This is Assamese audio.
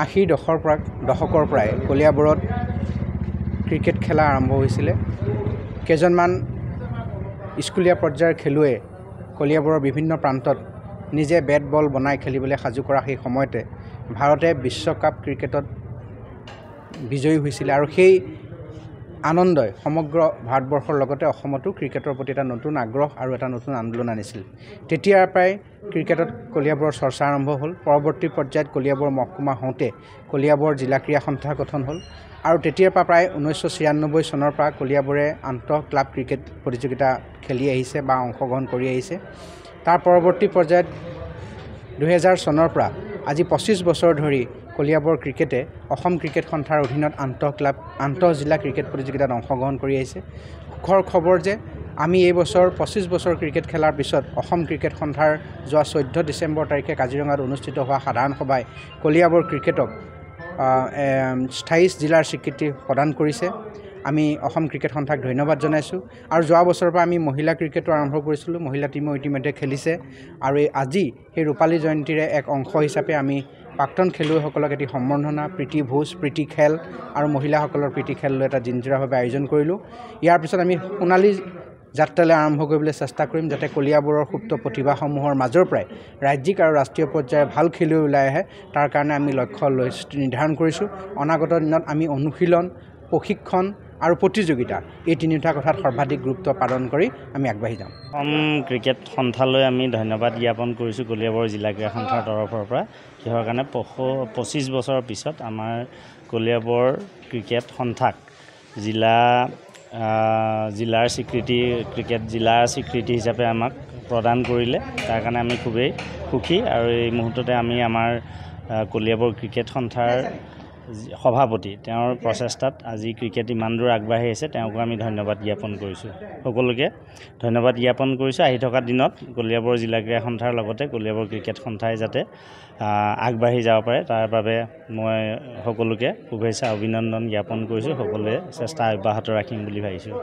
80 দশকৰ পৰাই কলিয়াবৰত ক্ৰিকেট খেলা আৰম্ভ হৈছিলে। কেইজনমান স্কুলীয়া পৰ্যায়ৰ খেলুৱৈ কলিয়াবৰৰ বিভিন্ন প্ৰান্তত নিজে বেট বল বনাই খেলিবলৈ সাজু কৰা সেই সময়তে ভাৰতে বিশ্বকাপ ক্ৰিকেটত বিজয়ী হৈছিলে আৰু সেই আনন্দই সমগ্ৰ ভাৰতবৰ্ষৰ লগতে অসমতো ক্ৰিকেটৰ প্ৰতি এটা নতুন আগ্ৰহ আৰু এটা নতুন আন্দোলন আনিছিল। তেতিয়াৰ পৰাই ক্ৰিকেটত কলিয়াবৰৰ চৰ্চা আৰম্ভ হ'ল। পৰৱৰ্তী পৰ্যায়ত কলিয়াবৰ মহকুমা হওঁতে কলিয়াবৰ জিলা ক্ৰীড়া সন্থা গঠন হ'ল আৰু তেতিয়াৰ পৰা প্ৰায় 1996 চনৰ পৰা কলিয়াবৰে আন্তঃ ক্লাব ক্ৰিকেট প্ৰতিযোগিতা খেলি আহিছে বা অংশগ্ৰহণ কৰি আহিছে। তাৰ পৰৱৰ্তী পৰ্যায়ত 2000 চনৰ পৰা আজি 25 বছৰ ধৰি কলিয়াবৰ ক্ৰিকেটে অসম ক্ৰিকেট সন্থাৰ অধীনত আন্তঃ জিলা ক্ৰিকেট প্ৰতিযোগিতাত অংশগ্ৰহণ কৰি আহিছে। সুখৰ খবৰ যে আমি এই বছৰ 25 বছৰ ক্ৰিকেট খেলাৰ পিছত অসম ক্ৰিকেট সন্থাৰ যোৱা 14 ডিচেম্বৰ তাৰিখে কাজিৰঙাত অনুষ্ঠিত হোৱা সাধাৰণ সভাই কলিয়াবৰ ক্ৰিকেটক স্থায়ী জিলাৰ স্বীকৃতি প্ৰদান কৰিছে। আমি অসম ক্ৰিকেট সন্থাক ধন্যবাদ জনাইছোঁ আৰু যোৱা বছৰৰ পৰা আমি মহিলা ক্ৰিকেটো আৰম্ভ কৰিছিলোঁ। মহিলা টীমো ইতিমধ্যে খেলিছে আৰু আজি সেই ৰূপালী জয়ন্তীৰে এক অংশ হিচাপে আমি প্ৰাক্তন খেলুৱৈসকলক এটি সম্বৰ্ধনা, প্ৰীতি ভোজ, প্ৰীতি খেল আৰু মহিলাসকলৰ প্ৰীতি খেল লৈ এটা দিনজোৰাভাৱে আয়োজন কৰিলোঁ। ইয়াৰ পিছত আমি সোণালী যাত্ৰালৈ আৰম্ভ কৰিবলৈ চেষ্টা কৰিম, যাতে কলিয়াবৰৰ সুপ্ত প্ৰতিভাসমূহৰ মাজৰ পৰাই ৰাজ্যিক আৰু ৰাষ্ট্ৰীয় পৰ্যায়ৰ ভাল খেলুৱৈ ওলাই আহে। তাৰ কাৰণে আমি লক্ষ্য নিৰ্ধাৰণ কৰিছোঁ। অনাগত দিনত আমি অনুশীলন, প্ৰশিক্ষণ আৰু প্ৰতিযোগিতা এই তিনিটা কথাত সৰ্বাধিক গুৰুত্ব প্ৰদান কৰি আমি আগবাঢ়ি যাম। অসম ক্ৰিকেট সন্থালৈ আমি ধন্যবাদ জ্ঞাপন কৰিছোঁ কলিয়াবৰ জিলা ক্ৰীড়া সন্থাৰ তৰফৰ পৰা। কিহৰ কাৰণে 25 বছৰৰ পিছত আমাৰ কলিয়াবৰ ক্ৰিকেট সন্থাক জিলাৰ স্বীকৃতি, ক্ৰিকেট জিলাৰ স্বীকৃতি হিচাপে আমাক প্ৰদান কৰিলে। তাৰ কাৰণে আমি খুবেই সুখী আৰু এই মুহূৰ্ততে আমি আমাৰ কলিয়াবৰ ক্ৰিকেট সন্থাৰ সভাপতি তেওঁৰ প্ৰচেষ্টাত আজি ক্ৰিকেট ইমান দূৰ আগবাঢ়ি আছে, তেওঁকো আমি ধন্যবাদ জ্ঞাপন কৰিছোঁ। সকলোকে ধন্যবাদ জ্ঞাপন কৰিছোঁ। আহি থকা দিনত কলিয়াবৰ জিলা ক্ৰীড়া সন্থাৰ লগতে কলিয়াবৰ ক্ৰিকেট সন্থাই যাতে আগবাঢ়ি যাব পাৰে তাৰ বাবে মই সকলোকে শুভেচ্ছা অভিনন্দন জ্ঞাপন কৰিছোঁ। সকলোৱে চেষ্টা অব্যাহত ৰাখিম বুলি ভাবিছোঁ।